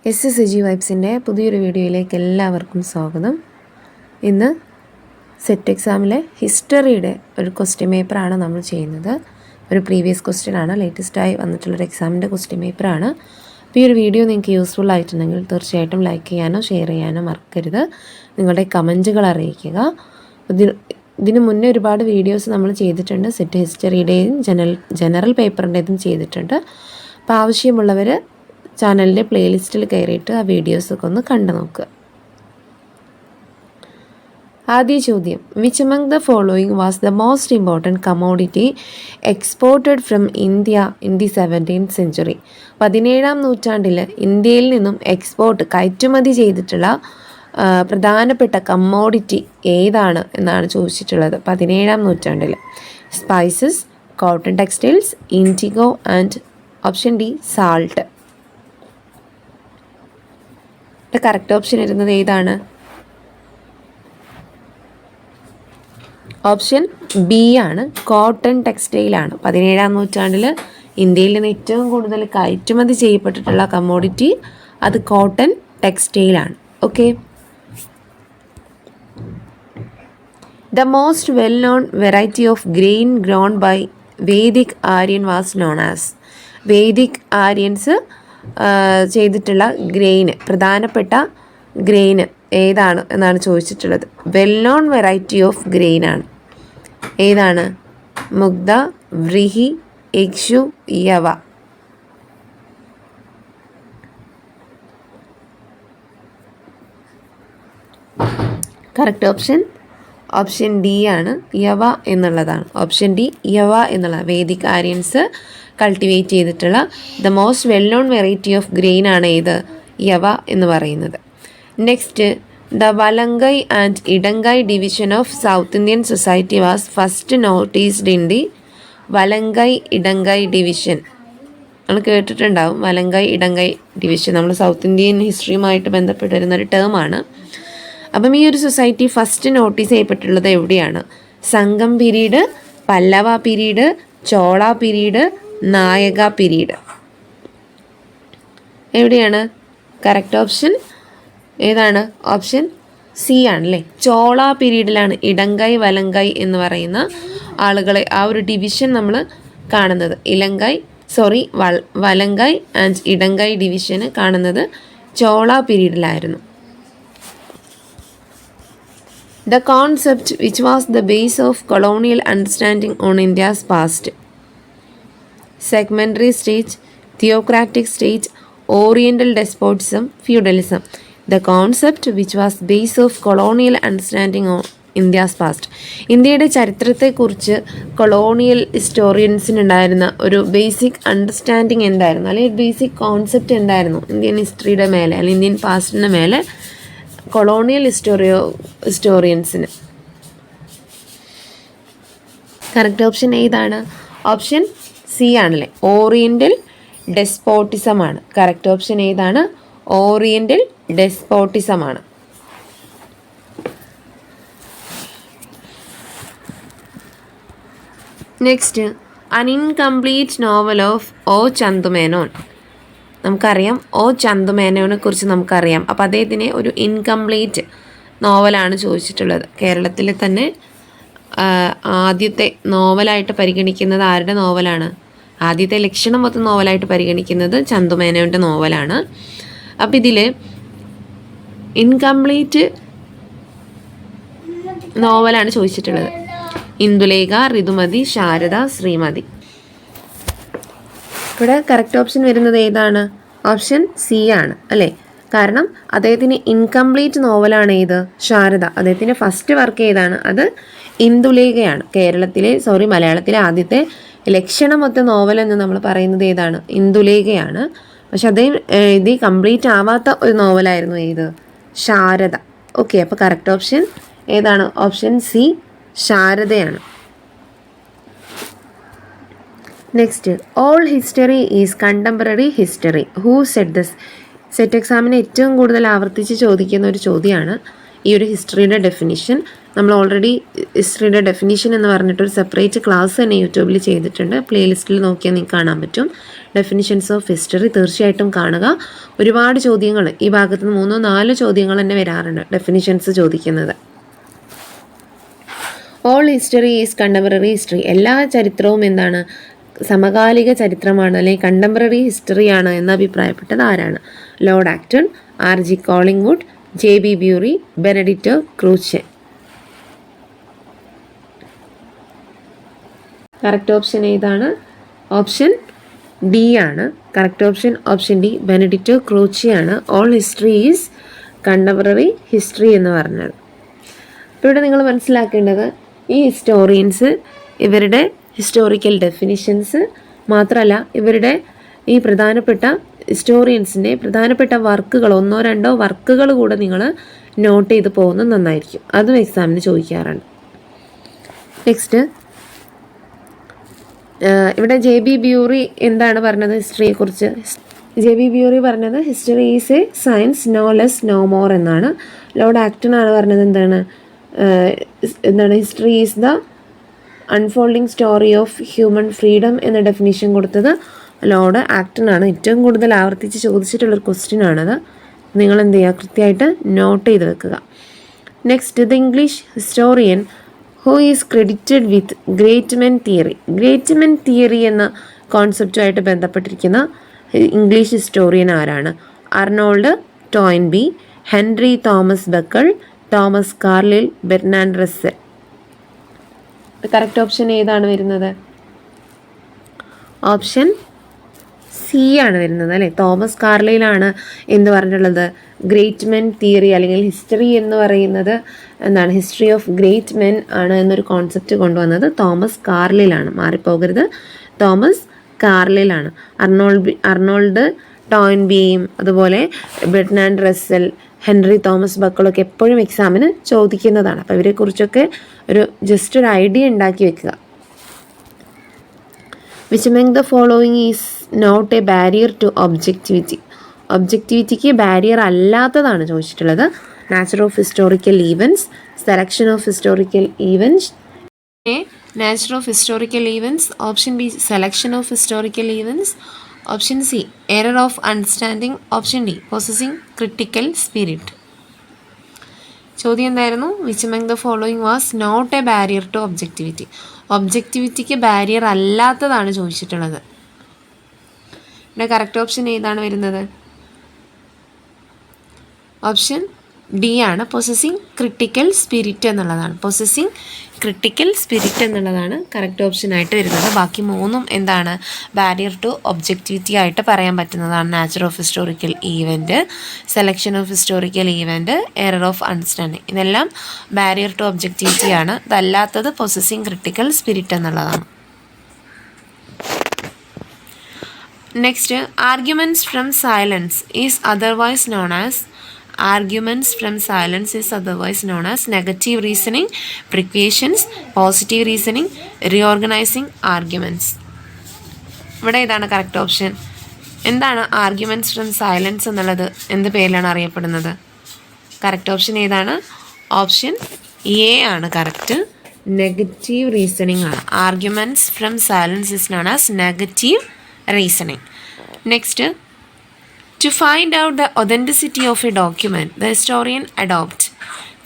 SSG വൈബ്സിൻ്റെ പുതിയൊരു വീഡിയോയിലേക്ക് എല്ലാവർക്കും സ്വാഗതം. ഇന്ന് സെറ്റ് എക്സാമിലെ ഹിസ്റ്ററിയുടെ ഒരു ക്വസ്റ്റ്യൻ പേപ്പറാണ് നമ്മൾ ചെയ്യുന്നത്. ഒരു പ്രീവിയസ് ക്വസ്റ്റ്യനാണ്, ലേറ്റസ്റ്റായി വന്നിട്ടുള്ളൊരു എക്സാമിൻ്റെ ക്വസ്റ്റ്യൻ പേപ്പറാണ്. അപ്പോൾ ഈ ഒരു വീഡിയോ നിങ്ങൾക്ക് യൂസ്ഫുൾ ആയിട്ടുണ്ടെങ്കിൽ തീർച്ചയായിട്ടും ലൈക്ക് ചെയ്യാനോ ഷെയർ ചെയ്യാനോ മറക്കരുത്. നിങ്ങളുടെ കമൻറ്റുകൾ അറിയിക്കുക. ഇതിന് മുന്നേ ഒരുപാട് വീഡിയോസ് നമ്മൾ ചെയ്തിട്ടുണ്ട്. സെറ്റ് ഹിസ്റ്ററിയുടെയും ജനറൽ പേപ്പറിൻ്റെതും ചെയ്തിട്ടുണ്ട്. അപ്പോൾ ആവശ്യമുള്ളവർ ചാനലിൻ്റെ പ്ലേലിസ്റ്റിൽ കയറിയിട്ട് ആ വീഡിയോസൊക്കെ ഒന്ന് കണ്ടു നോക്കുക. ആദ്യ ചോദ്യം, which among the following was the most important commodity exported from India in the 17th century? 17ാം നൂറ്റാണ്ടിൽ ഇന്ത്യയിൽ നിന്നും കയറ്റുമതി ചെയ്തിട്ടുള്ള പ്രധാനപ്പെട്ട കമ്മോഡിറ്റി ഏതാണ് എന്നാണ് ചോദിച്ചിട്ടുള്ളത്. 17ാം നൂറ്റാണ്ടിൽ spices, cotton textiles, indigo and option D salt. Correct option വരുന്നത് ഏതാണ്? ഓപ്ഷൻ ബി ആണ്, കോട്ടൺ ടെക്സ്റ്റൈലാണ്. 17ാം നൂറ്റാണ്ടിൽ ഇന്ത്യയിൽ നിന്ന് ഏറ്റവും കൂടുതൽ കയറ്റുമതി ചെയ്യപ്പെട്ടിട്ടുള്ള കമ്മോഡിറ്റി അത് കോട്ടൺ ടെക്സ്റ്റൈലാണ്. Okay. The most well known variety of grain grown by Vedic Aryan was known as. Vedic Aryans ചെയ്തിട്ടുള്ള ഗ്രെയിന്, പ്രധാനപ്പെട്ട ഗ്രെയിന് ഏതാണ് എന്നാണ് ചോദിച്ചിട്ടുള്ളത്. Well known variety of grain ആണ്. ഏതാണ്? മുഗ്ധ, വ്രീഹി, ഇക്ഷു, യവ. കറക്റ്റ് ഓപ്ഷൻ ഡി ആണ്, യവ എന്നുള്ളതാണ്. ഓപ്ഷൻ ഡി, യവ എന്നുള്ള വേദിക് ആര്യൻസ് കൾട്ടിവേറ്റ് ചെയ്തിട്ടുള്ള the most well known variety of grain ആണ് ഏത്? യവ എന്ന് പറയുന്നത്. നെക്സ്റ്റ്, ദ വലങ്കൈ ആൻഡ് ഇടങ്കൈ division of South Indian society was first noticed in the. വലങ്കൈ ഇടങ്കൈ ഡിവിഷൻ നമ്മൾ കേട്ടിട്ടുണ്ടാവും. വലങ്കൈ ഇടങ്കൈ ഡിവിഷൻ നമ്മൾ സൗത്ത് ഇന്ത്യൻ ഹിസ്റ്ററിയുമായിട്ട് ബന്ധപ്പെട്ട് വരുന്നൊരു ടേമാണ്. അപ്പം ഈ ഒരു സൊസൈറ്റി ഫസ്റ്റ് നോട്ടീസ് ചെയ്യപ്പെട്ടുള്ളത് എവിടെയാണ്? Sangam period, Pallava period, Chola period, Nayaka period. എവിടെയാണ്? കറക്റ്റ് ഓപ്ഷൻ ഏതാണ്? ഓപ്ഷൻ സി ആണല്ലേ. ചോള പീരീഡിലാണ് ഇടങ്കൈ വലങ്കൈ എന്ന് പറയുന്ന ആളുകളെ, ആ ഒരു ഡിവിഷൻ നമ്മൾ കാണുന്നത്. വലങ്കൈ ആൻഡ് ഇടങ്കൈ ഡിവിഷന് കാണുന്നത് Chola പീരീഡിലായിരുന്നു. The concept which was the base of colonial understanding on India's past. Segmentary stage, theocratic stage, oriental despotism, feudalism. The concept which was base of colonial understanding on India's past. ഇന്ത്യയുടെ ചരിത്രത്തെക്കുറിച്ച് colonial ഹിസ്റ്റോറിയൻസിനുണ്ടായിരുന്ന ഒരു basic understanding എന്തായിരുന്നു, അല്ലെങ്കിൽ basic concept എന്തായിരുന്നു Indian ഹിസ്റ്ററിയുടെ മേലെ, അല്ലെങ്കിൽ Indian പാസ്റ്റിൻ്റെ മേലെ colonial ഹിസ്റ്റോറിയൻസിന്? Correct option ഏതാണ്? Option C ആണല്ലേ, ഓറിയൻ്റൽ ഡെസ്പോട്ടിസം ആണ്. കറക്റ്റ് ഓപ്ഷൻ ഏതാണ്? ഓറിയൻ്റൽ ഡെസ്പോട്ടിസം ആണ്. നെക്സ്റ്റ്, അൻ incomplete novel of O Chandu Menon. നമുക്കറിയാം ഒ ചന്തുമേനോനെ കുറിച്ച് നമുക്കറിയാം. അപ്പോൾ അദ്ദേഹത്തിന് ഒരു ഇൻകംപ്ലീറ്റ് നോവലാണ് ചോദിച്ചിട്ടുള്ളത്. കേരളത്തിലെ തന്നെ ആദ്യത്തെ നോവലായിട്ട് പരിഗണിക്കുന്നത് ആരുടെ നോവലാണ്? ആദ്യത്തെ ലക്ഷണമൊത്ത നോവലായിട്ട് പരിഗണിക്കുന്നത് ചന്തുമേനോൻ്റെ നോവലാണ്. അപ്പം ഇതിൽ ഇൻകംപ്ലീറ്റ് നോവലാണ് ചോദിച്ചിട്ടുള്ളത്. ഇന്ദുലേഖ, ഋതുമതി, ശാരദ, ശ്രീമതി. ഇവിടെ കറക്റ്റ് ഓപ്ഷൻ വരുന്നത് ഏതാണ്? ഓപ്ഷൻ സി ആണ് അല്ലേ. കാരണം അദ്ദേഹത്തിന് ഇൻകംപ്ലീറ്റ് നോവലാണ് ഏത്? ശാരദ. അദ്ദേഹത്തിൻ്റെ ഫസ്റ്റ് വർക്ക് ഏതാണ്? അത് ഇന്ദുലേഖയാണ്. മലയാളത്തിലെ ആദ്യത്തെ ലക്ഷണമൊത്ത നോവൽ എന്ന് നമ്മൾ പറയുന്നത് ഏതാണ്? ഇന്ദുലേഖയാണ്. പക്ഷെ അദ്ദേഹം എഴുതി കംപ്ലീറ്റ് ആവാത്ത ഒരു നോവലായിരുന്നു ഏത്? ശാരദ. ഓക്കെ, അപ്പോൾ കറക്റ്റ് ഓപ്ഷൻ ഏതാണ്? ഓപ്ഷൻ സി, ശാരദയാണ്. Next, all history is contemporary history. Who said this? SET എക്സാമിന് ഏറ്റവും കൂടുതൽ ആവർത്തിച്ച് ചോദിക്കുന്ന ഒരു ചോദ്യമാണ് ഈ ഒരു ഹിസ്റ്ററിയുടെ ഡെഫിനിഷൻ. നമ്മൾ ഓൾറെഡി ഹിസ്റ്ററിയുടെ ഡെഫിനിഷൻ എന്ന് പറഞ്ഞിട്ടൊരു സെപ്പറേറ്റ് ക്ലാസ് തന്നെ യൂട്യൂബിൽ ചെയ്തിട്ടുണ്ട്. പ്ലേലിസ്റ്റിൽ നോക്കിയാൽ നിങ്ങൾക്ക് കാണാൻ പറ്റും. ഡെഫിനിഷൻസ് ഓഫ് ഹിസ്റ്ററി തീർച്ചയായിട്ടും കാണുക. ഒരുപാട് ചോദ്യങ്ങൾ ഈ ഭാഗത്ത് നിന്ന് 3-4 ചോദ്യങ്ങൾ തന്നെ വരാറുണ്ട് ഡെഫിനിഷൻസ് ചോദിക്കുന്നത്. All history is contemporary history. എല്ലാ ചരിത്രവും എന്താണ്? സമകാലിക ചരിത്രമാണ്, അല്ലെങ്കിൽ കണ്ടംപററി ഹിസ്റ്ററിയാണ് എന്ന് അഭിപ്രായപ്പെട്ടത് ആരാണ്? Lord Acton, R.G. Collingwood, J.B. Bury, Benedict Croce. Correct option ഏതാണ്? ഓപ്ഷൻ ഡി ആണ് correct option. Option D, Benedict ക്രൂച്ചെയാണ് all history is contemporary history എന്ന് പറഞ്ഞത്. അപ്പോൾ ഇവിടെ നിങ്ങൾ മനസ്സിലാക്കേണ്ടത് ഈ ഹിസ്റ്റോറിയൻസ് ഇവരുടെ ഹിസ്റ്റോറിക്കൽ ഡെഫിനിഷൻസ് മാത്രമല്ല, ഇവരുടെ ഈ പ്രധാനപ്പെട്ട ഹിസ്റ്റോറിയൻസിൻ്റെ പ്രധാനപ്പെട്ട വർക്കുകൾ 1-2 വർക്കുകൾ കൂടെ നിങ്ങൾ നോട്ട് ചെയ്ത് പോകുന്നത് നന്നായിരിക്കും. അതും എക്സാമിന് ചോദിക്കാറുണ്ട്. നെക്സ്റ്റ്, ഇവിടെ J.B. ബ്യൂറി എന്താണ് പറഞ്ഞത് ഹിസ്റ്ററിയെക്കുറിച്ച്? J.B. ബ്യൂറി പറഞ്ഞത് history is a science no less no more എന്നാണ്. ലോർഡ് ആക്ടൺ ആണ് പറഞ്ഞത് എന്താണ്? History is the unfolding story of human freedom എന്ന ഡെഫിനിഷൻ കൊടുത്തത് ലോർഡ് ആക്ടൺ ആണ്. ഏറ്റവും കൂടുതൽ ആവർത്തിച്ച് ചോദിച്ചിട്ടുള്ളൊരു ക്വസ്റ്റ്യൻ ആണത്. നിങ്ങൾ എന്ത് ചെയ്യുക? കൃത്യമായിട്ട് നോട്ട് ചെയ്ത് വെക്കുക. Next, the English historian who is credited with great men theory. Great men theory എന്ന കോൺസെപ്റ്റുമായിട്ട് ബന്ധപ്പെട്ടിരിക്കുന്ന ഇംഗ്ലീഷ് ഹിസ്റ്റോറിയൻ ആരാണ്? Arnold Toynbee, Henry Thomas Buckle, Thomas Carlyle, Bernard Russell. Correct option ഏതാണ് വരുന്നത്? ഓപ്ഷൻ സി ആണ് വരുന്നത് അല്ലേ. തോമസ് കാർലൈലാണ് എന്ത് പറഞ്ഞിട്ടുള്ളത്? ഗ്രേറ്റ് മെൻ തിയറി അല്ലെങ്കിൽ ഹിസ്റ്ററി എന്ന് പറയുന്നത് എന്താണ്? ഹിസ്റ്ററി ഓഫ് ഗ്രേറ്റ് മെൻ ആണ് എന്നൊരു കോൺസെപ്റ്റ് കൊണ്ടുവന്നത് തോമസ് കാർലൈലാണ്. മാറിപ്പോകരുത്, തോമസ് കാർലൈലാണ്. അർണോൾഡ് ടോയിൻബിയും അതുപോലെ ബെർനാർഡ് റസ്സൽ, ഹെൻറി തോമസ് ബക്കിളൊക്കെ എപ്പോഴും എക്സാമിന് ചോദിക്കുന്നതാണ്. അപ്പോൾ ഇവരെക്കുറിച്ചൊക്കെ ജസ്റ്റ് ഒരു ഐഡിയ ഉണ്ടാക്കി വെക്കുക. Which among the following is not a barrier to objectivity. ഒബ്ജക്റ്റിവിറ്റിക്ക് ബാരിയർ അല്ലാത്തതാണ് ചോദിച്ചിട്ടുള്ളത്. Nature of historical events, selection of historical events. A, nature of historical events. Option B, selection of historical events. Option C, error of understanding. Option D, possessing critical spirit. ചോദ്യം എന്തായിരുന്നു? Which among the following was not a barrier to objectivity. ഒബ്ജക്റ്റിവിറ്റിക്ക് barrier അല്ലാത്തതാണ് ചോദിച്ചിട്ടുള്ളത്. ഇവിടെ correct option ഏതാണ് വരുന്നത്? Option D ആണ്, possessing critical spirit എന്നുള്ളതാണ്. പൊസസിങ് ക്രിട്ടിക്കൽ സ്പിരിറ്റ് എന്നുള്ളതാണ് കറക്റ്റ് ഓപ്ഷൻ ആയിട്ട് വരുന്നത്. ബാക്കി 3 എന്താണ്? ബാരിയർ ടു ഒബ്ജക്റ്റിവിറ്റി ആയിട്ട് പറയാൻ പറ്റുന്നതാണ്. Nature of historical event, selection of historical event, error of understanding. ഇതെല്ലാം ബാരിയർ ടു ഒബ്ജക്റ്റിവിറ്റി ആണ്. ഇതല്ലാത്തത് പൊസസിങ് ക്രിട്ടിക്കൽ സ്പിരിറ്റ് എന്നുള്ളതാണ്. Next, arguments from silence is otherwise known as. Arguments from silence is otherwise known as negative reasoning, precautions, positive reasoning, reorganizing arguments. ഇവിടെ ഇതാണ് correct option. എന്താണ് arguments from silence എന്നുള്ളത്? എന്ത് പേരിലാണ് അറിയപ്പെടുന്നത്? Correct option ഏതാണ്? Option A ആണ് correct. Negative reasoning ആണ്. Arguments from silence is known as negative reasoning. Next, to find out the authenticity of a document, the historian adopts.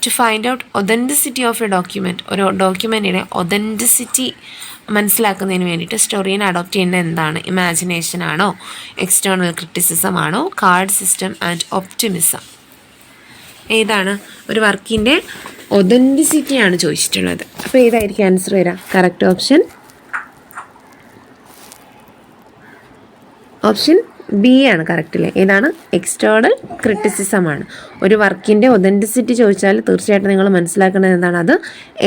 To find out authenticity of a document, ഒരു ഡോക്യുമെൻറ്റിൻ്റെ authenticity മനസ്സിലാക്കുന്നതിന് വേണ്ടിയിട്ട് historian adopt ചെയ്യുന്നത് എന്താണ്? Imagination ആണോ, external criticism ആണോ, card system and optimism? ഏതാണ്? ഒരു വർക്കിൻ്റെ ഒതൻറ്റിസിറ്റിയാണ് ചോദിച്ചിട്ടുള്ളത്. അപ്പോൾ ഏതായിരിക്കും ആൻസർ വരിക? കറക്റ്റ് ഓപ്ഷൻ ഓപ്ഷൻ ബി ആണ് കറക്റ്റ് അല്ലേ. ഏതാണ്? എക്സ്റ്റേണൽ ക്രിറ്റിസിസം ആണ്. ഒരു വർക്കിൻ്റെ ഒതൻറ്റിസിറ്റി ചോദിച്ചാൽ തീർച്ചയായിട്ടും നിങ്ങൾ മനസ്സിലാക്കേണ്ടത് എന്താണ്? അത്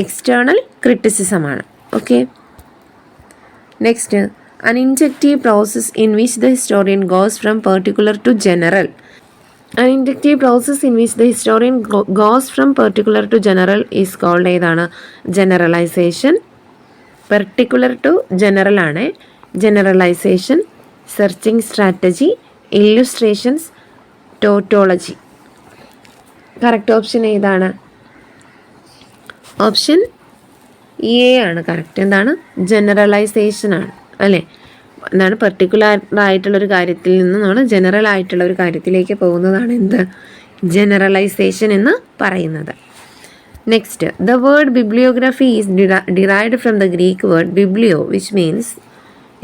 എക്സ്റ്റേണൽ ക്രിറ്റിസിസം ആണ്. Okay. Next, an inductive process in which the historian goes from particular to general. An inductive process in which the historian goes from particular to general is called ഏതാണ്? Generalisation. Particular to general ആണ് generalisation. Searching strategy, illustrations, tautology. Correct option ഏതാണ്? Option A ആണ് correct. എന്താണ്? Generalisation ആണ് അല്ലേ? എന്താണ്? Particular ആയിട്ടുള്ളൊരു കാര്യത്തിൽ നിന്ന് നമ്മൾ ജനറൽ ആയിട്ടുള്ള ഒരു കാര്യത്തിലേക്ക് പോകുന്നതാണ് എന്ത്? ജനറലൈസേഷൻ എന്ന് പറയുന്നത്. Next, the word bibliography is derived from the Greek word Biblio which means,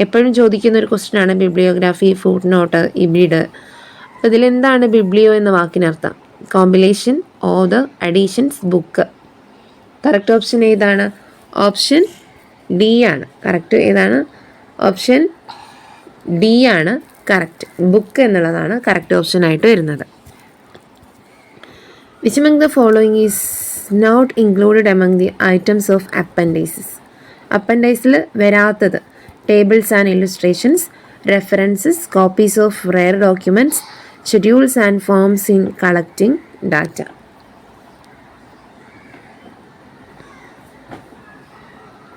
എപ്പോഴും ചോദിക്കുന്ന ഒരു ക്വസ്റ്റ്യൻ ആണ് ബിബ്ലിയോഗ്രാഫി, ഫുട് നോട്ട്, ഇബിഡ്. അപ്പോൾ ഇതിലെന്താണ് ബിബ്ലിയോ എന്ന വാക്കിനർത്ഥം? Compilation, author, editions, book. Correct option ഏതാണ്? ഓപ്ഷൻ ഡി ആണ് കറക്റ്റ്. ഏതാണ്? ഓപ്ഷൻ ഡി ആണ് കറക്റ്റ്. ബുക്ക് എന്നുള്ളതാണ് കറക്റ്റ് ഓപ്ഷൻ ആയിട്ട് വരുന്നത്. Which among the following is not included among the items of appendices? അപ്പൻഡൈസിൽ വരാത്തത് tables and illustrations, references, copies of rare documents, schedules and forms in collecting data.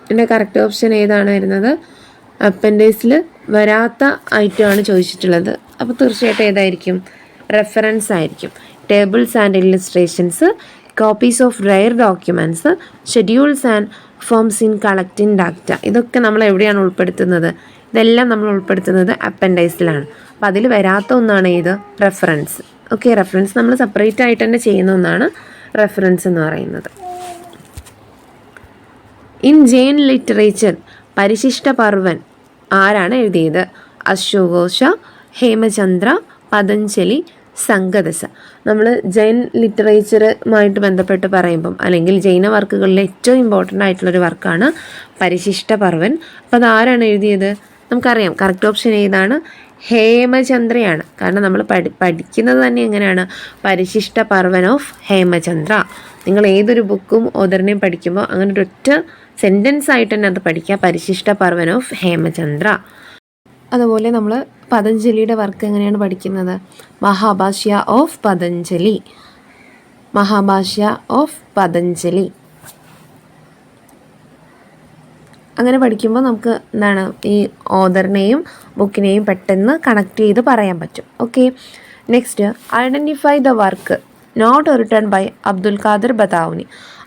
ഇതിൻ്റെ correct option ഏതാണ് വരുന്നത്? അപ്പൻഡൈസിൽ വരാത്ത ഐറ്റമാണ് ചോദിച്ചിട്ടുള്ളത്. അപ്പോൾ തീർച്ചയായിട്ടും ഏതായിരിക്കും? റെഫറൻസ് ആയിരിക്കും. Tables and illustrations, copies of rare documents, schedules and forms in collecting data. ഇതൊക്കെ നമ്മൾ എവിടെയാണ് ഉൾപ്പെടുത്തുന്നത്? ഇതെല്ലാം നമ്മൾ ഉൾപ്പെടുത്തുന്നത് അപ്പൻഡൈസിലാണ്. അപ്പോൾ അതിൽ വരാത്ത ഒന്നാണ് ഏത്? റെഫറൻസ്. ഓക്കെ, റെഫറൻസ് നമ്മൾ സെപ്പറേറ്റ് ആയിട്ട് തന്നെ ചെയ്യുന്ന ഒന്നാണ് റെഫറൻസ് എന്ന് പറയുന്നത്. ഇൻ ജെയിൻ ലിറ്ററേച്ചർ പരിശിഷ്ട പർവൻ ആരാണ് എഴുതിയത്? അശോകോശ, ഹേമചന്ദ്ര, പതഞ്ജലി, സംഗതസ. നമ്മൾ ജൈൻ ലിറ്ററേച്ചറുമായിട്ട് ബന്ധപ്പെട്ട് പറയുമ്പം അല്ലെങ്കിൽ ജൈന വർക്കുകളിലെ ഏറ്റവും ഇമ്പോർട്ടൻ്റ് ആയിട്ടുള്ളൊരു വർക്കാണ് പരിശിഷ്ട പർവൻ. അപ്പോൾ അതാരാണ് എഴുതിയത്? നമുക്കറിയാം. കറക്റ്റ് ഓപ്ഷൻ ഏതാണ്? ഹേമചന്ദ്രയാണ്. കാരണം നമ്മൾ പഠിക്കുന്നത് തന്നെ എങ്ങനെയാണ്? പരിശിഷ്ട പർവൻ ഓഫ് ഹേമചന്ദ്ര. നിങ്ങൾ ഏതൊരു ബുക്കും ഓതറിനെയും പഠിക്കുമ്പോൾ അങ്ങനെ ഒരൊറ്റ സെൻറ്റൻസ് ആയിട്ട് തന്നെ അത് പഠിക്കുക, പരിശിഷ്ട പർവൻ ഓഫ് ഹേമചന്ദ്ര. അതുപോലെ നമ്മൾ പതഞ്ജലിയുടെ വർക്ക് എങ്ങനെയാണ് പഠിക്കുന്നത്? മഹാഭാഷ്യ ഓഫ് പതഞ്ജലി. മഹാഭാഷ്യ ഓഫ് പതഞ്ജലി. അങ്ങനെ പഠിക്കുമ്പോൾ നമുക്ക് എന്താണ് ഈ ഓതറിനെയും ബുക്കിനെയും പെട്ടെന്ന് കണക്ട് ചെയ്ത് പറയാൻ പറ്റും. Okay, next, identify the work not written by Abdul Qadir Badauni.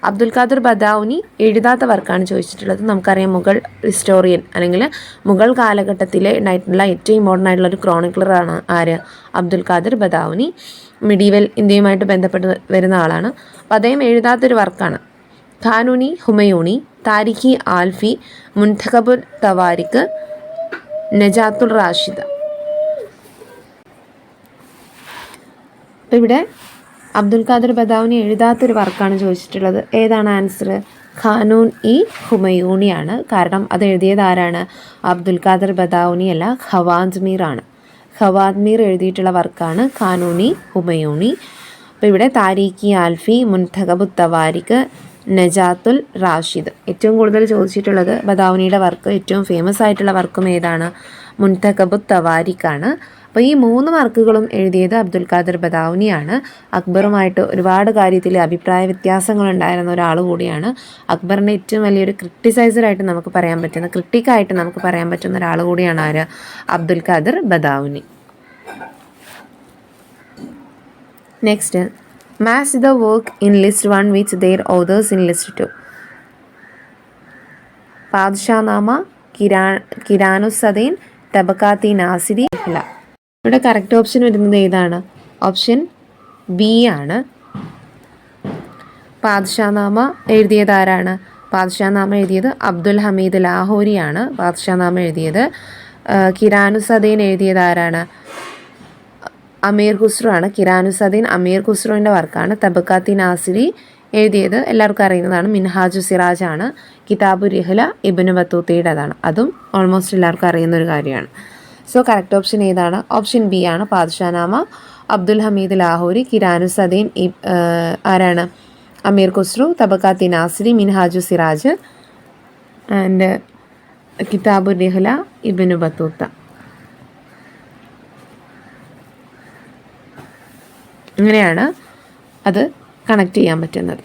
Abdul Qadir Badauni എഴുതാത്ത വർക്കാണ് ചോദിച്ചിട്ടുള്ളത്. നമുക്കറിയാം മുഗൾ ഹിസ്റ്റോറിയൻ അല്ലെങ്കിൽ മുഗൾ കാലഘട്ടത്തിൽ ഉണ്ടായിട്ടുള്ള ഏറ്റവും ഇമ്പോർട്ടൻ്റ് ആയിട്ടുള്ള ഒരു ക്രോണിക്ലറാണ് ആര്? അബ്ദുൽ ഖാദർ ബദാവുനി. മിഡീവൽ ഇന്ത്യയുമായിട്ട് ബന്ധപ്പെട്ട് വരുന്ന ആളാണ്. അപ്പോൾ അദ്ദേഹം എഴുതാത്തൊരു വർക്കാണ് ഖാനൂനി ഹുമയൂണി, താരിഖി ആൽഫി, മുൻതഖബുൽ തവാരിഖ്, നജാത്തുൽ റാഷിദ. അപ്പോൾ ഇവിടെ അബ്ദുൽ ഖാദർ ബദാവുനി എഴുതാത്തൊരു വർക്കാണ് ചോദിച്ചിട്ടുള്ളത്. ഏതാണ് ആൻസർ? ഖാനൂൻ ഇ ഹുമയൂണിയാണ്. കാരണം അത് എഴുതിയത് ആരാണ്? അബ്ദുൽ ഖാദർ ബദാവുനി അല്ല, ഖവാദ്മീർ ആണ്. ഖവാദ്മീർ എഴുതിയിട്ടുള്ള വർക്കാണ് ഖാനൂനി ഹുമയൂണി. അപ്പോൾ ഇവിടെ താരിഖി ആൽഫി, മുൻതഖബു തവാരിഖ്, നജാത്തുൽ റാഷിദ്. ഏറ്റവും കൂടുതൽ ചോദിച്ചിട്ടുള്ളത് ബദാവുനിയുടെ വർക്ക്, ഏറ്റവും ഫേമസ് ആയിട്ടുള്ള വർക്കും ഏതാണ്? മുൻതഖബു തവാരിഖാണ്. അപ്പോൾ ഈ 3 വർക്കുകളും എഴുതിയത് അബ്ദുൽ ഖാദർ ബദാവുനിയാണ്. അക്ബറുമായിട്ട് ഒരുപാട് കാര്യത്തിൽ അഭിപ്രായ വ്യത്യാസങ്ങളുണ്ടായിരുന്ന ഒരാൾ കൂടിയാണ്. അക്ബറിൻ്റെ ഏറ്റവും വലിയൊരു ക്രിട്ടിസൈസറായിട്ട് നമുക്ക് പറയാൻ പറ്റുന്ന, ക്രിട്ടിക്കായിട്ട് നമുക്ക് പറയാൻ പറ്റുന്ന ഒരാൾ കൂടിയാണ് ആര്? Abdul Qadir Badauni. Next, match the work in list 1 with their authors in list 2. Padshahnama, Qiranussadain, Tabaqat Nasiri. ഇവിടെ കറക്റ്റ് ഓപ്ഷൻ വരുന്നത് ഏതാണ്? ഓപ്ഷൻ ബി ആണ്. പാദ്ഷാനാമ എഴുതിയത് ആരാണ്? പാദ്ഷാനാമ എഴുതിയത് അബ്ദുൽ ഹമീദ് ലാഹോരിയാണ്. പാദ്ഷാനാമ എഴുതിയത്. കിരാനുസദീൻ എഴുതിയത് ആരാണ്? അമീർ ഖുസ്രു ആണ്. കിരാനുസദീൻ അമീർ ഖുസ്രുവിൻ്റെ വർക്കാണ്. തബക്കാത്തി നാസിരി എഴുതിയത് എല്ലാവർക്കും അറിയുന്നതാണ്, മിൻഹാജു സിറാജ് ആണ്. കിതാബു റിഹ്ല ഇബ്നു ബത്തൂത്തയുടേതാണ്. അതും ഓൾമോസ്റ്റ് എല്ലാവർക്കും അറിയുന്ന ഒരു കാര്യമാണ്. സോ കറക്റ്റ് ഓപ്ഷൻ ഏതാണ്? ഓപ്ഷൻ ബി ആണ്. പാദ്ഷാനാമ അബ്ദുൽ ഹമീദ് ലാഹോരി, കിരാനുസദീൻ ആരാണ്? Amir Khusrau, Tabaqat Nasiri, Minhaj Siraj and Kitab Rihla Ibn Battuta. അങ്ങനെയാണ് അത് കണക്ട് ചെയ്യാൻ പറ്റുന്നത്.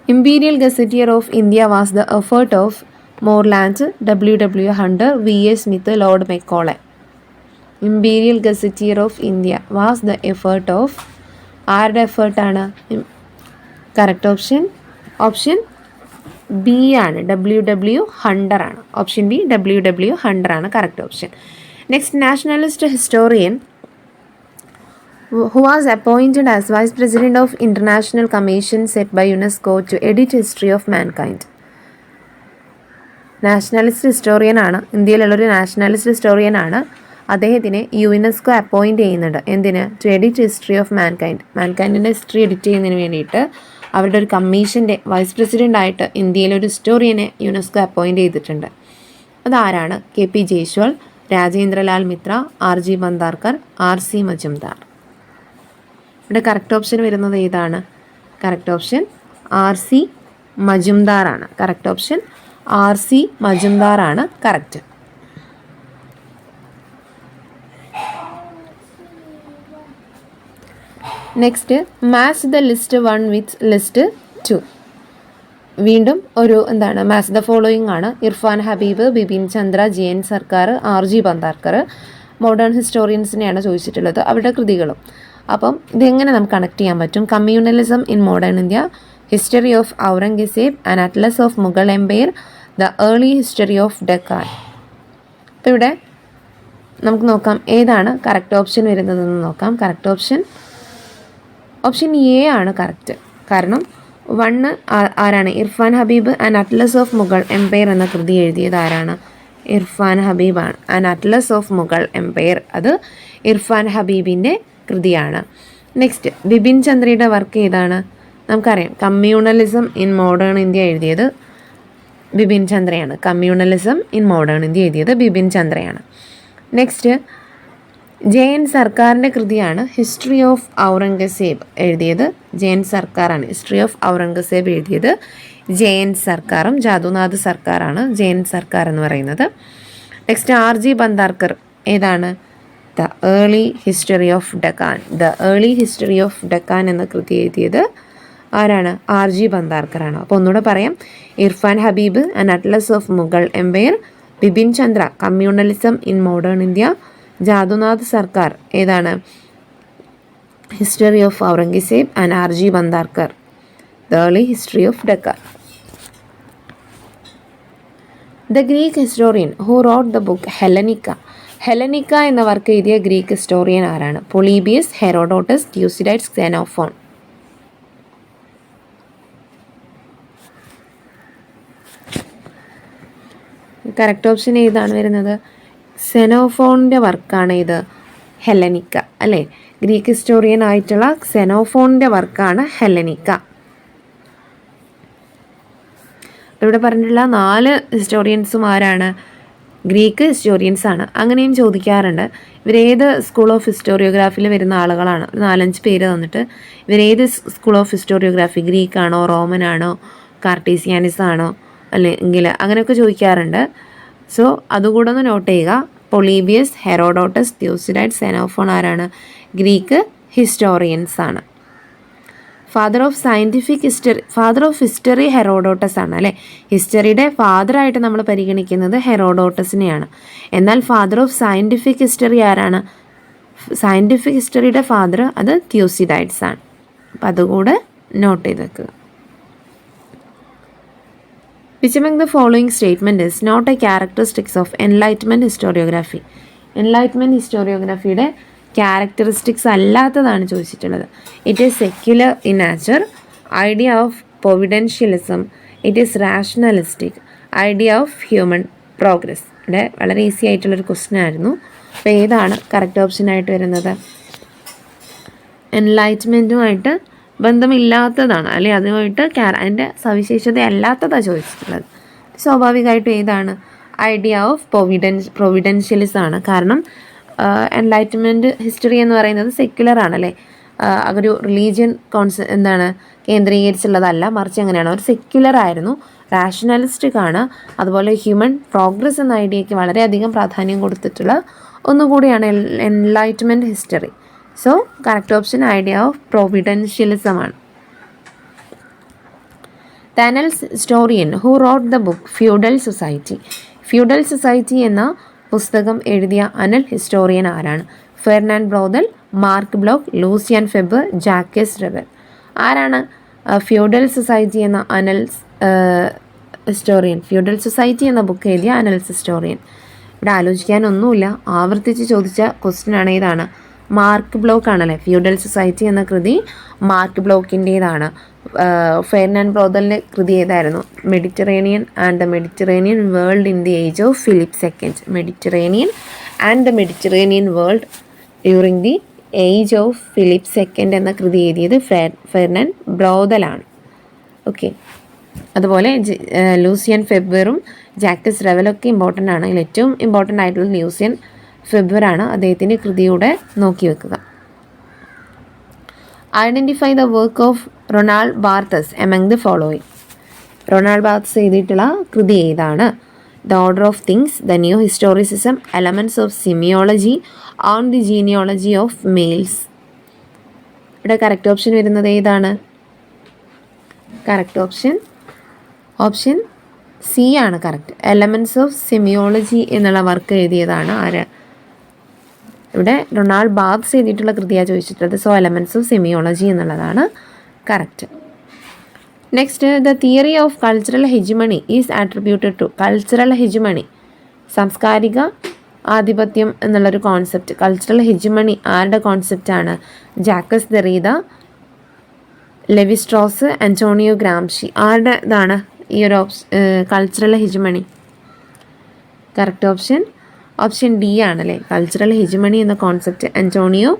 Imperial Gazetteer of India was the effort of Morland, W.W. Hunter, V.A. Smith, Lord Macaulay. Imperial gazetteer of India was the effort of, ആരുടെ എഫേർട്ടാണ്? Correct option B ആണ്, W Hunter ആണ്. Option B W Hunter ആണ് correct option. Next, nationalist historian who was appointed as Vice President of International Commission set by UNESCO to edit history of mankind. Nationalist historian ആണ്, ഇന്ത്യയിലുള്ളൊരു nationalist historian ആണ്. അദ്ദേഹത്തിനെ UNESCO appoint ചെയ്യുന്നുണ്ട്. എന്തിന്? To edit history of മാൻകൈൻഡിൻ്റെ history edit ചെയ്യുന്നതിന് വേണ്ടിയിട്ട് അവരുടെ ഒരു കമ്മീഷൻ്റെ വൈസ് പ്രസിഡൻ്റ് ആയിട്ട് ഇന്ത്യയിലൊരു ഹിസ്റ്റോറിയനെ യുനെസ്കോ അപ്പോയിൻറ്റ് ചെയ്തിട്ടുണ്ട്. അതാരാണ്? KP Jaiswal, രാജേന്ദ്രലാൽ Mitra, RG ബന്ദാർക്കർ, RC Majumdar. ഇവിടെ കറക്റ്റ് ഓപ്ഷൻ വരുന്നത് ഏതാണ്? കറക്റ്റ് ഓപ്ഷൻ RC മജുംദാർ ആണ്. കറക്റ്റ് ഓപ്ഷൻ RC മജുംദാർ ആണ് correct. Next, match the list 1 with list 2. വീണ്ടും ഒരു മാച്ച് ദ ഫോളോയിങ് ആണ്. Irfan Habib, Bipin Chandra, JN Sarkar, RG Bhandarkar. Modern ഹിസ്റ്റോറിയൻസിനെയാണ് ചോദിച്ചിട്ടുള്ളത്, അവരുടെ കൃതികളും. അപ്പം ഇതെങ്ങനെ നമുക്ക് കണക്ട് ചെയ്യാൻ പറ്റും? Communalism in modern India, history of Aurangzeb, an atlas of Mughal empire, the early history of Deccan. അപ്പോൾ ഇവിടെ നമുക്ക് നോക്കാം ഏതാണ് കറക്റ്റ് ഓപ്ഷൻ വരുന്നതെന്ന് നോക്കാം. കറക്റ്റ് ഓപ്ഷൻ എ ആണ് കറക്റ്റ്. കാരണം 1 ആരാണ്? Irfan Habib, an atlas of Mughal empire എന്ന കൃതി എഴുതിയത് ആരാണ്? ഇർഫാൻ ഹബീബാണ്. An atlas of Mughal empire, അത് ഇർഫാൻ ഹബീബിൻ്റെ കൃതിയാണ്. നെക്സ്റ്റ്, ബിപിൻ ചന്ദ്രയുടെ വർക്ക് ഏതാണ്? നമുക്കറിയാം, കമ്മ്യൂണലിസം ഇൻ മോഡേൺ ഇന്ത്യ എഴുതിയത് ബിപിൻ ചന്ദ്രയാണ്. കമ്മ്യൂണലിസം ഇൻ മോഡേൺ ഇന്ത്യ എഴുതിയത് ബിപിൻ ചന്ദ്രയാണ്. നെക്സ്റ്റ്, JN സർക്കാരിൻ്റെ കൃതിയാണ് ഹിസ്റ്ററി ഓഫ് ഔറംഗസേബ് എഴുതിയത് JN സർക്കാരാണ്. ഹിസ്റ്ററി ഓഫ് ഔറംഗസേബ് എഴുതിയത് JN സർക്കാരും ജാദുനാഥ് സർക്കാരാണ് JN സർക്കാർ എന്ന് പറയുന്നത്. നെക്സ്റ്റ്, RG ബന്ദാർക്കർ ഏതാണ്? The early history of Deccan. The early history of Deccan എന്ന കൃതി എഴുതിയത് ആരാണ്? RG ബന്ദാർക്കറാണ്. അപ്പോൾ ഒന്നുകൂടെ പറയാം, Irfan Habib, an atlas of Mughal empire, Bipin Chandra, communalism in modern India, Jadunath Sarkar ഏതാണ്? History of Aurangzeb, and RG Bhandarkar, the early history of Deccan. The Greek historian who wrote the book Hellenica എന്ന വർക്ക് എഴുതിയ ഗ്രീക്ക് ഹിസ്റ്റോറിയൻ ആരാണ്? Polybius, Herodotus, Thucydides, Xenophon. Correct option ഏതാണ് വരുന്നത്? ക്സെനോഫോണിൻ്റെ വർക്കാണ് ഇത് ഹെലനിക്ക അല്ലേ? Greek historian ആയിട്ടുള്ള ക്സെനോഫോണിൻ്റെ വർക്കാണ് ഹെലനിക്ക. ഇവിടെ പറഞ്ഞിട്ടുള്ള 4 ഹിസ്റ്റോറിയൻസും ആരാണ്? ഗ്രീക്ക് ഹിസ്റ്റോറിയൻസ് ആണ്. അങ്ങനെയും ചോദിക്കാറുണ്ട്, ഇവരേത് സ്കൂൾ ഓഫ് ഹിസ്റ്റോറിയോഗ്രാഫിയിൽ വരുന്ന ആളുകളാണ്? 4-5 പേര് തന്നിട്ട് ഇവരേത് സ്കൂൾ ഓഫ് ഹിസ്റ്റോറിയോഗ്രാഫി, ഗ്രീക്ക് ആണോ, റോമൻ ആണോ, കാർട്ടീസിയാനിസ് ആണോ, അല്ലെങ്കിൽ അങ്ങനെയൊക്കെ ചോദിക്കാറുണ്ട്. സോ അതുകൂടെ ഒന്ന് നോട്ട് ചെയ്യുക. പൊളീബിയസ്, ഹെറോഡോട്ടസ്, ട്യൂസിഡൈഡ്സ്, ക്സെനോഫോൺ ആരാണ്? ഗ്രീക്ക് ഹിസ്റ്റോറിയൻസ് ആണ്. ഫാദർ ഓഫ് ഹിസ്റ്ററി ഹെറോഡോട്ടസ് ആണ് അല്ലേ? ഹിസ്റ്ററിയുടെ ഫാദറായിട്ട് നമ്മൾ പരിഗണിക്കുന്നത് ഹെറോഡോട്ടസിനെയാണ്. എന്നാൽ ഫാദർ ഓഫ് സയൻറ്റിഫിക് ഹിസ്റ്ററി ആരാണ്? സയൻറ്റിഫിക് ഹിസ്റ്ററിയുടെ ഫാദർ അത് ട്യൂസിഡൈഡ്സ് ആണ്. അപ്പം അതുകൂടെ നോട്ട് ചെയ്ത് വെക്കുക. Which among the following statement is not a characteristics of Enlightenment historiography? Enlightenment historiographyയുടെ ക്യാരക്ടറിസ്റ്റിക്സ് അല്ലാത്തതാണ് ചോദിച്ചിട്ടുള്ളത്. It is secular in nature, idea of providentialism, it is rationalistic, idea of human progress. ഇവിടെ വളരെ ഈസി ആയിട്ടുള്ളൊരു question ആയിരുന്നു. അപ്പോൾ ഏതാണ് correct ഓപ്ഷനായിട്ട് വരുന്നത്? എൻലൈറ്റ്മെൻറ്റുമായിട്ട് ബന്ധമില്ലാത്തതാണ് അല്ലെ, അതുമായിട്ട് അതിൻ്റെ സവിശേഷത അല്ലാത്തതാണ് ചോദിച്ചിട്ടുള്ളത്. സ്വാഭാവികമായിട്ടും ഏതാണ്? ഐഡിയ ഓഫ് പ്രൊവിഡൻഷ്യലിസം ആണ്. കാരണം എൻലൈറ്റ്മെൻറ്റ് ഹിസ്റ്ററി എന്ന് പറയുന്നത് സെക്യുലർ ആണല്ലേ, ഒരു റിലീജിയൻ കേന്ദ്രീകരിച്ചുള്ളതല്ല, മറിച്ച് എങ്ങനെയാണ് ഒരു സെക്യുലർ ആയിരുന്നു, റാഷണലിസ്റ്റിക് ആണ്. അതുപോലെ ഹ്യൂമൻ പ്രോഗ്രസ് എന്ന ഐഡിയയ്ക്ക് വളരെയധികം പ്രാധാന്യം കൊടുത്തിട്ടുള്ള ഒന്നുകൂടിയാണ് enlightenment history. So correct option idea of providentialism ആണ്. The historian who wrote the book feudal society. Feudal society എന്ന പുസ്തകം എഴുതിയ അനൽ ഹിസ്റ്റോറിയൻ ആരാണ്? Fernand Braudel, Marc Bloch, Lucien Febvre, Jacques Revel. ആരാണ് ഫ്യൂഡൽ സൊസൈറ്റി എന്ന അനൽസ് ഹിസ്റ്റോറിയൻ? ഫ്യൂഡൽ സൊസൈറ്റി എന്ന book എഴുതിയ Annales historian. ഇവിടെ ആലോചിക്കാനൊന്നുമില്ല, ആവർത്തിച്ച് ചോദിച്ച ക്വസ്റ്റ്യൻ ആണ്. ഏതാണ്? മാർക്ക് ബ്ലോക്ക് ആണല്ലേ. ഫ്യൂഡൽ സൊസൈറ്റി എന്ന കൃതി മാർക്ക് ബ്ലോക്കിൻ്റേതാണ്. ഫെർണാൻഡ് ബ്രോദലിൻ്റെ കൃതി ഏതായിരുന്നു? Mediterranean and the Mediterranean world in the age of Philip second. Mediterranean and the Mediterranean world during the age of Philip second എന്ന കൃതി എഴുതിയത് ഫെർണാൻഡ് ബ്രോദലാണ്. ഓക്കെ. അതുപോലെ ലൂസിയൻ ഫെബറും ജാക്കസ് റെവലൊക്കെ ഇമ്പോർട്ടൻ്റ് ആണ്. അതിൽ ഏറ്റവും ഇമ്പോർട്ടൻ്റ് ആയിട്ടുള്ളത് ലൂസിയൻ ഫെബറാണ്. അദ്ദേഹത്തിൻ്റെ കൃതിയൂടെ നോക്കി വെക്കുക. Identify the work of Roland Barthes among the following. Roland Barthes എഴുതിയിട്ടുള്ള കൃതി ഏതാണ്? The order of things, the new historicism, elements of semiology, on the genealogy of males. ഇവിടെ കറക്റ്റ് ഓപ്ഷൻ വരുന്നത് ഏതാണ്? കറക്റ്റ് ഓപ്ഷൻ സി ആണ് correct. Elements of semiology എന്നുള്ള work എഴുതിയതാണ് ആര്? ഇവിടെ റൊണാൾഡ് ബാർത്തസ് എഴുതിയിട്ടുള്ള കൃതിയാണ് ചോദിച്ചിട്ടുള്ളത്. സോ എലമെൻറ്റ്സ് ഓഫ് സിമിയോളജി എന്നുള്ളതാണ് correct. Next, the theory of cultural hegemony is attributed to. Cultural hegemony, സാംസ്കാരിക ആധിപത്യം എന്നുള്ളൊരു കോൺസെപ്റ്റ്. കൾച്ചറൽ ഹെജിമണി ആരുടെ കോൺസെപ്റ്റാണ്? Jacques Derrida, Levi Strauss, Antonio Gramsci. ആരുടെ ഇതാണ് ഈ ഒരു cultural hegemony? Correct option D ആണല്ലേ. കൾച്ചറൽ ഹെജിമണി എന്ന കോൺസെപ്റ്റ് അന്റോണിയോ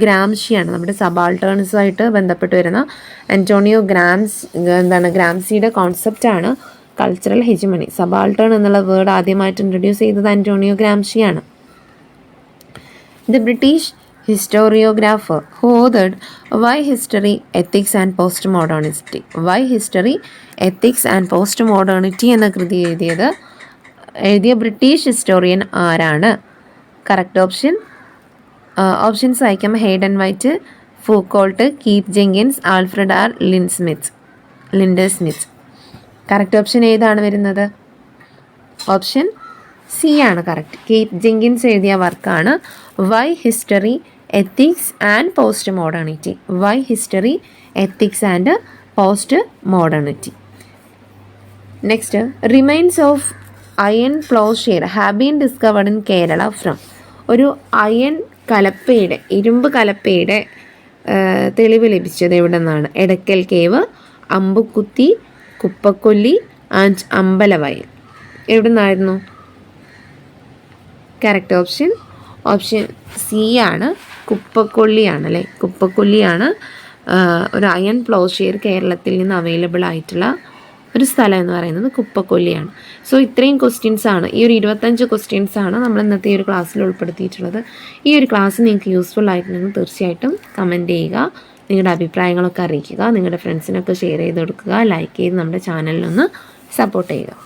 ഗ്രാംഷിയാണ്. നമ്മുടെ സബാൾട്ടേൺസുമായിട്ട് ബന്ധപ്പെട്ട് വരുന്ന അന്റോണിയോ ഗ്രാംസിയുടെ കോൺസെപ്റ്റാണ് കൾച്ചറൽ ഹെജിമണി. സബാൾട്ടേൺ എന്നുള്ള വേർഡ് ആദ്യമായിട്ട് ഇൻട്രൊഡ്യൂസ് ചെയ്തത് അന്റോണിയോ ഗ്രാംഷിയാണ്. The British historiographer who authored Why History, Ethics and Postmodernity. Why History, Ethics and Postmodernity എന്ന കൃതി എഴുതിയ ബ്രിട്ടീഷ് ഹിസ്റ്റോറിയൻ ആരാണ്? കറക്റ്റ് ഓപ്ഷൻസ് വായിക്കാം. Hayden White, Foucault, Keith Jenkins, Alfred R Linder Smith. Correct option ഏതാണ് വരുന്നത്? Option C ആണ് correct. Keith Jenkins എഴുതിയ വർക്കാണ് why history, ethics and post modernity. Why history, ethics and post modernity. Next, remains of iron ploughshare have been discovered in Kerala from. ഒരു iron കലപ്പയുടെ, ഇരുമ്പ് കലപ്പയുടെ തെളിവ് ലഭിച്ചത് എവിടെ നിന്നാണ്? Edakkal cave, Ambukuthi, Kuppakolli and Ambalavayal. എവിടെ നിന്നായിരുന്നു? കറക്റ്റ് ഓപ്ഷൻ സി ആണ്, കുപ്പക്കൊല്ലിയാണ് അല്ലേ. കുപ്പക്കൊല്ലിയാണ് ഒരു അയൺ പ്ലോഷെയർ കേരളത്തിൽ നിന്ന് അവൈലബിൾ ആയിട്ടുള്ള ഒരു സ്ഥലം എന്ന് പറയുന്നത് കുപ്പക്കൊല്ലിയാണ്. സോ ഇത്രയും ക്വസ്റ്റ്യൻസ് ആണ്, ഈ ഒരു 25 ക്വസ്റ്റ്യൻസ് ആണ് നമ്മൾ ഇന്നത്തെ ഈ ഒരു ക്ലാസ്സിൽ ഉൾപ്പെടുത്തിയിട്ടുള്ളത്. ഈ ഒരു ക്ലാസ് നിങ്ങൾക്ക് യൂസ്ഫുൾ ആയിട്ടുണ്ടെങ്കിൽ തീർച്ചയായിട്ടും കമൻറ്റ് ചെയ്യുക, നിങ്ങളുടെ അഭിപ്രായങ്ങളൊക്കെ അറിയിക്കുക, നിങ്ങളുടെ ഫ്രണ്ട്സിനൊക്കെ ഷെയർ ചെയ്ത് കൊടുക്കുക, ലൈക്ക് ചെയ്ത് നമ്മുടെ ചാനലിനൊന്ന് സപ്പോർട്ട് ചെയ്യുക.